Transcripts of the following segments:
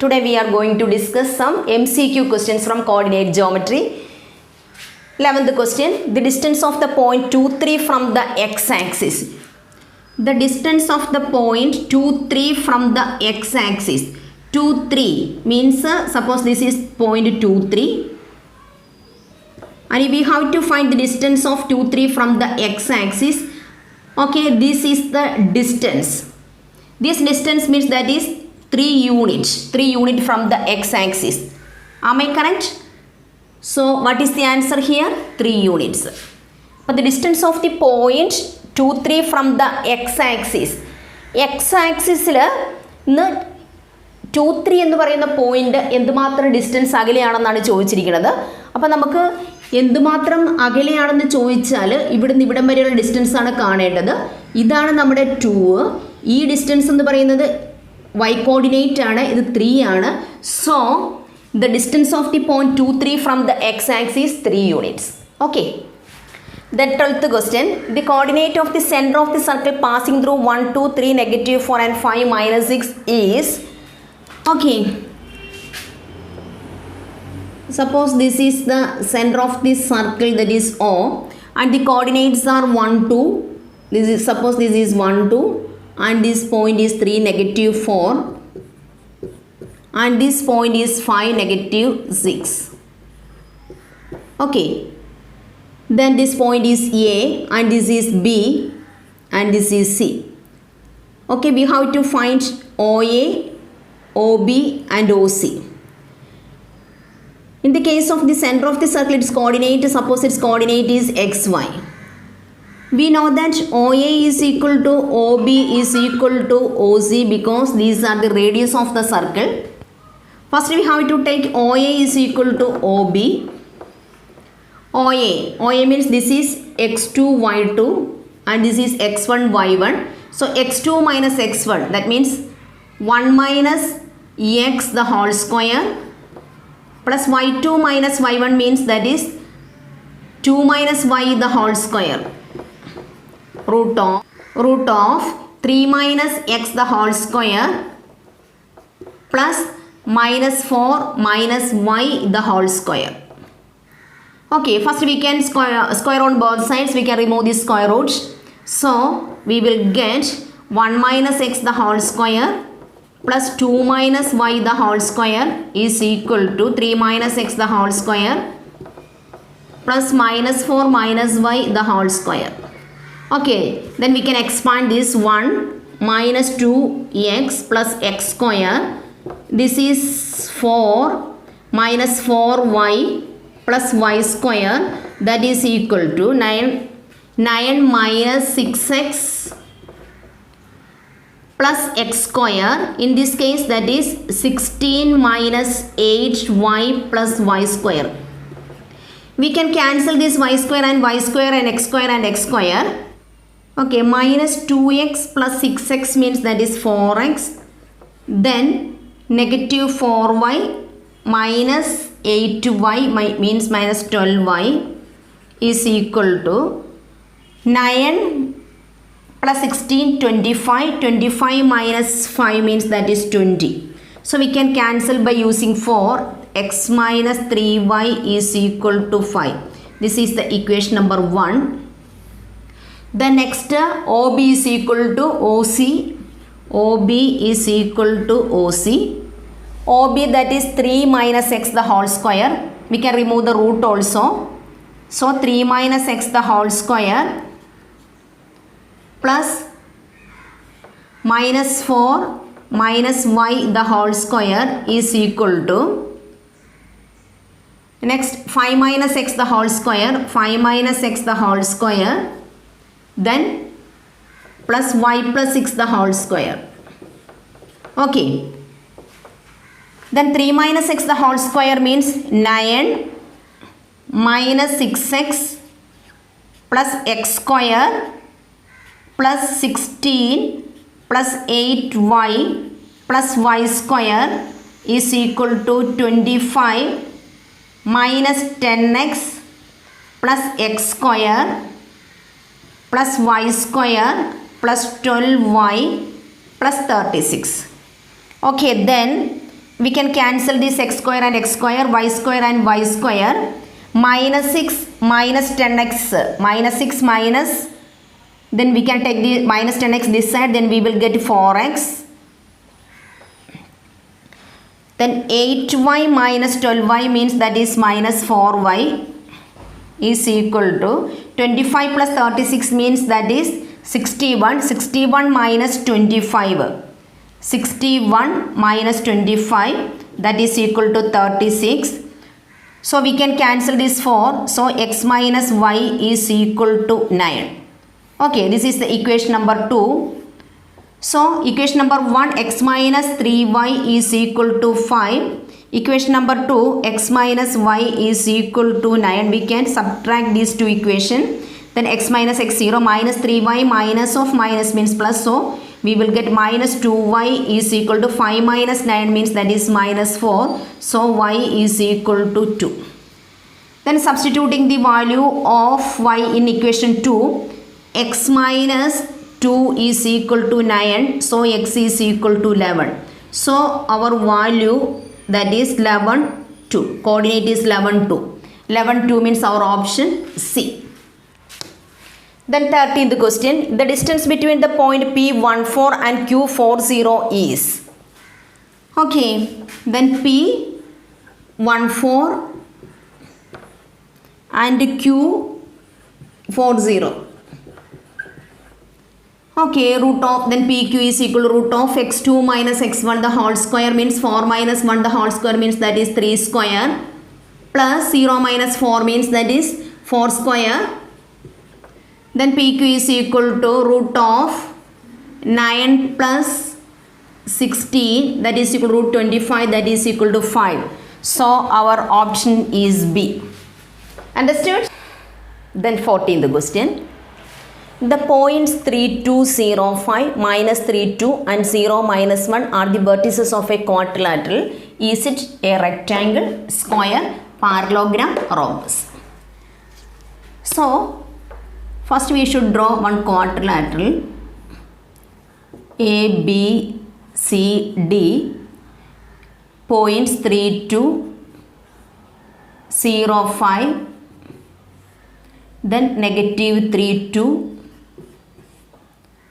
Today we are going to discuss some MCQ questions from coordinate geometry. 11th question, the distance of the point 2, 3 from the x-axis. The distance of the point 2, 3 from the x-axis. 2, 3 means suppose this is point 2, 3. And we have to find the distance of 2, 3 from the x-axis. Okay, this is the distance. This distance means that is 3 units from the x-axis. Am I correct? So what is the answer here? 3 units. But the distance of the point 2, 3 from the x-axis. X-axis ഇന്ന് 2, 3 എന്ന് പറയുന്ന point എന്തുമാത്രം distance അകലെയാണെന്നാണ് ചോദിച്ചിരിക്കുന്നത്. അപ്പോൾ നമുക്ക് എന്തുമാത്രം അകലെയാണെന്ന് ചോദിച്ചാൽ ഇവിടുന്ന് ഇവിടം വരെയുള്ള ഡിസ്റ്റൻസ് ആണ് കാണേണ്ടത്. ഇതാണ് നമ്മുടെ 2. ഈ ഡിസ്റ്റൻസ് എന്ന് പറയുന്നത് y കോർഡിനേറ്റ് ആണ്, ഇത് 3 ആണ്. So the distance of the point 2, 3 from the x-axis 3 units. Okay. The 12th question, the coordinate of the center of the circle passing through 1, 2, 3, negative 4 and 5, minus 6 is, okay, suppose this is the center of this circle, that is O, and the coordinates are 1, 2, this is, suppose this is 1, 2, and this point is 3, negative 4, and this point is 5, negative 6. Okay, then this point is A, and this is B, and this is C. Okay, we have to find OA, OB, and OC. In the case of the center of the circle, its coordinate, suppose its coordinate is XY. We know that OA is equal to OB is equal to OC because these are the radius of the circle. First we have to take OA is equal to OB. OA means this is x2, y2 and this is x1, y1. So x2 minus x1, that means 1 minus x the whole square plus y2 minus y1 means that is 2 minus y the whole square. Root of 3 minus x the whole square plus minus 4 minus y the whole square. Okay, first we can square on both sides. We can remove the square roots. So we will get 1 minus x the whole square plus 2 minus y the whole square is equal to 3 minus x the whole square plus minus 4 minus y the whole square. Okay, then we can expand this 1 minus 2x plus x square. This is 4 minus 4y plus y square, that is equal to 9 minus 6x plus x square. In this case that is 16 minus 8y plus y square. We can cancel this y square and y square and x square and x square. Okay, minus 2x plus 6x means that is 4x. Then negative 4y minus 8y means minus 12y is equal to 9 plus 16, 25. 25 minus 5 means that is 20. So we can cancel by using 4. X minus 3y is equal to 5. This is the equation number 1. The next OB is equal to OC. OB is equal to OC. OB that is 3 minus x the whole square. We can remove the root also. So 3 minus x the whole square plus minus 4 minus y the whole square is equal to, next 5 minus x the whole square, 5 minus x the whole square, then plus y plus 6 the whole square. Okay. Then 3 minus x the whole square means 9 minus 6x plus x square plus 16 plus 8y plus y square is equal to 25 minus 10x plus x square plus y square plus 12y plus 36. Okay, then we can cancel this x square and x square, y square and y square. Minus 6 minus 10x, minus 6 minus, then we can take the minus 10x this side, then we will get 4x. Then 8y minus 12y means that is minus 4y is equal to 25 plus 36 means that is 61. 61 minus 25. 61 minus 25 that is equal to 36. So we can cancel this 4. So x minus y is equal to 9. Okay, this is the equation number 2. So equation number 1, x minus 3y is equal to 5. Equation number 2, x minus y is equal to 9. We can subtract these two equations. Then x minus x 0 minus 3y minus of minus means plus. So we will get minus 2y is equal to 5 minus 9 means that is minus 4. So y is equal to 2. Then substituting the value of y in equation 2, x minus 2 is equal to 9. So x is equal to 11. So our value that is 11, 2. Coordinate is 11, 2. 11, 2 means our option C. Then 13th question, the distance between the point P14 and Q40 is. Okay, then P14 and Q40. Okay, root of, then PQ is equal to root of x2 minus x1 the whole square means 4 minus 1 the whole square means that is 3 square plus 0 minus 4 means that is 4 square. Then PQ is equal to root of 9 plus 16 that is equal to root 25 that is equal to 5. So our option is B. Understood? Then 14th question. The points 3, 2, 0, 5, minus 3, 2 and 0, minus 1 are the vertices of a quadrilateral. Is it a rectangle, square, parallelogram, rhombus? So, first we should draw one quadrilateral A, B, C, D. Points 3, 2, 0, 5. Then negative 3, 2.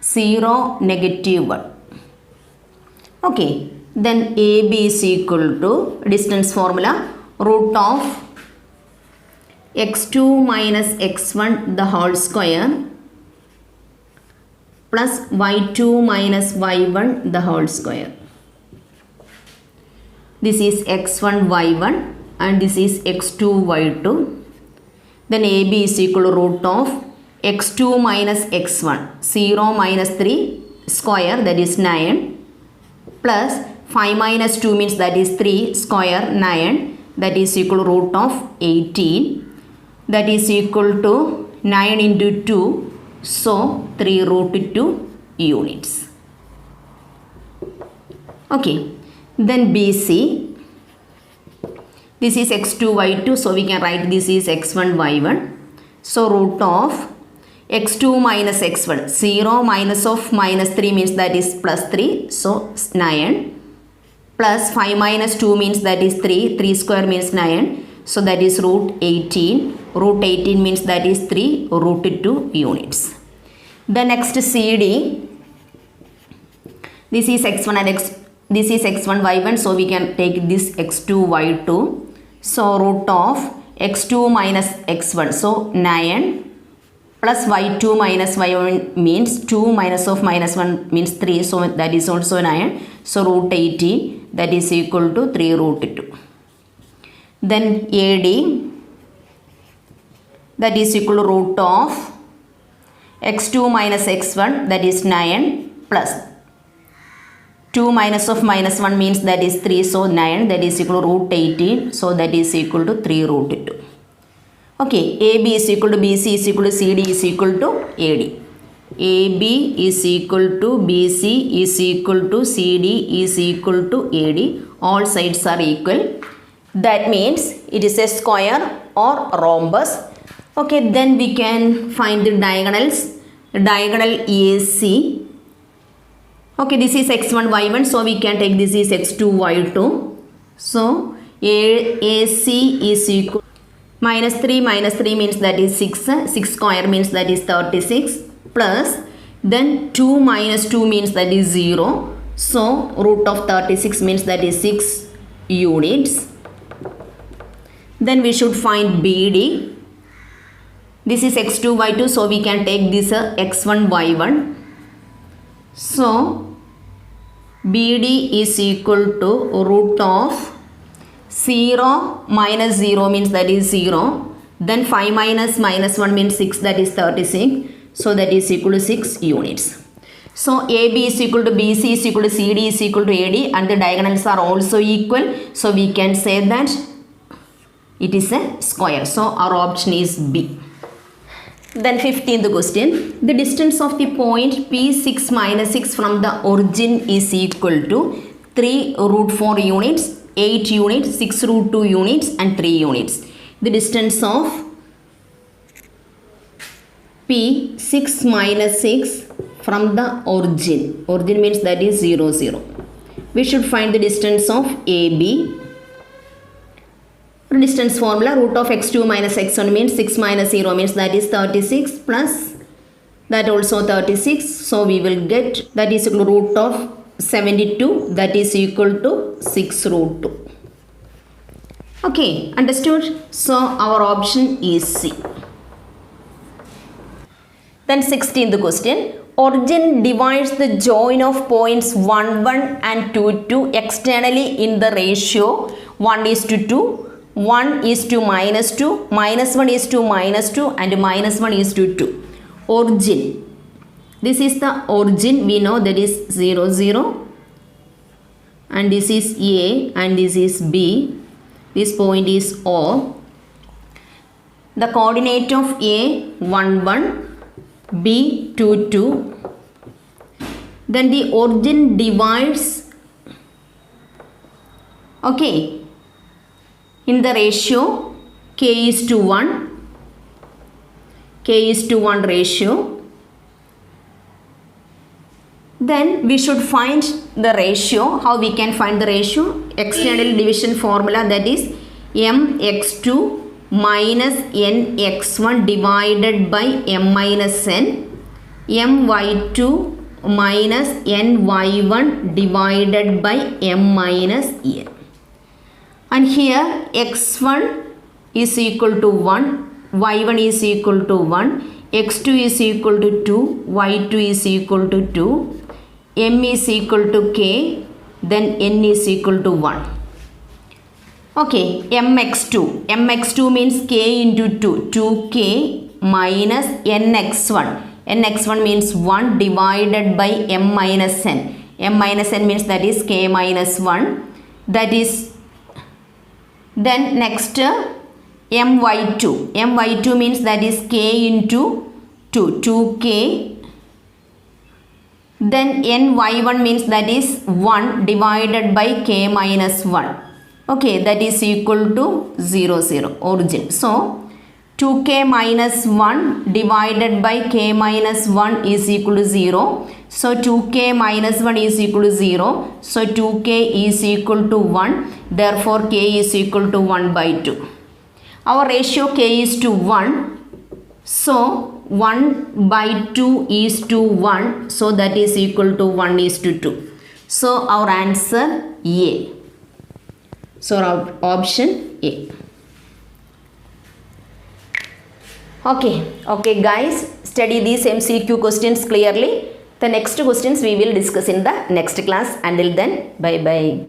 0, negative 1. Okay, then AB is equal to distance formula root of x2 minus x1 the whole square plus y2 minus y1 the whole square. This is x1 y1 and this is x2 y2. Then AB is equal to root of x2 minus x1 0 minus 3 square that is 9 plus 5 minus 2 means that is 3 square 9 that is equal to root of 18 that is equal to 9 into 2 so 3 root 2 units. Okay, then BC, this is x2 y2 so we can write this is x1 y1. So root of x2 minus x1 0 minus of minus 3 means that is plus 3 so 9 plus 5 minus 2 means that is 3 square means 9 so that is root 18 means that is 3 root 2 units. The next CD, this is x1 and this is x1 y1 so we can take this x2 y2. So root of x2 minus x1 so 9 plus y2 minus y1 means 2 minus of minus 1 means 3 so that is also 9 so root 18 that is equal to 3 root 2. Then AD, that is equal to root of x2 minus x1 that is 9 plus 2 minus of minus 1 means that is 3 so 9 that is equal to root 18 so that is equal to 3 root 2. Okay, AB is equal to BC is equal to CD is equal to AD. AB is equal to BC is equal to CD is equal to AD. All sides are equal. That means it is a square or rhombus. Okay, then we can find the diagonals. Diagonal AC. Okay, this is x1, y1. So we can take this is x2, y2. So AC is equal minus 3 means that is 6. 6 square means that is 36. Plus then 2 minus 2 means that is 0. So root of 36 means that is 6 units. Then we should find BD. This is x2, y2. So we can take this x1, y1. So BD is equal to root of 0 minus 0 means that is 0. Then 5 minus 1 means 6, that is 36. So that is equal to 6 units. So AB is equal to BC is equal to CD is equal to AD, and the diagonals are also equal. So we can say that it is a square. So our option is B. Then 15th question. The distance of the point P6 minus 6 from the origin is equal to 3 root 4 units, 8 units, 6 root 2 units and 3 units. The distance of P6 minus 6 from the origin. Origin means that is 0, 0. We should find the distance of AB. Distance formula, root of x2 minus x1 means 6 minus 0 means that is 36 plus that also 36. So we will get that is equal to root of 72, that is equal to 6 root 2. Okay, understood? So our option is C. Then 16th question. Origin divides the join of points 1, 1 and 2, 2 externally in the ratio 1 is to 2, 1 is to minus 2, minus 1 is to minus 2 and minus 1 is to 2. Origin. This is the origin. We know that is 0, 0. And this is A and this is B. This point is O. The coordinate of A 1, 1. B 2, 2. Then the origin divides, okay, in the ratio k is to 1. K is to 1 ratio. Then we should find the ratio. How we can find the ratio? External division formula, that is mx2 minus nx1 divided by m minus n, my2 minus ny1 divided by m minus n. And here x1 is equal to 1, y1 is equal to 1, x2 is equal to 2, y2 is equal to 2, m is equal to k, then n is equal to 1. Okay, mx2 means k into 2, 2k minus nx1. nx1 means 1 divided by m minus n. m minus n means that is k minus 1. That is, then next my2. my2 means that is k into 2, 2k. Then ny1 means that is 1 divided by k minus 1. Okay, that is equal to 0, 0, origin. So 2k minus 1 divided by k minus 1 is equal to 0. So 2k minus 1 is equal to 0. So 2k is equal to 1. Therefore k is equal to 1 by 2. Our ratio k is to 1. So 1 by 2 is to 1. So that is equal to 1 is to 2. So our answer A. So our option A. Okay guys, study these MCQ questions clearly. The next questions we will discuss in the next class. Until then, bye bye.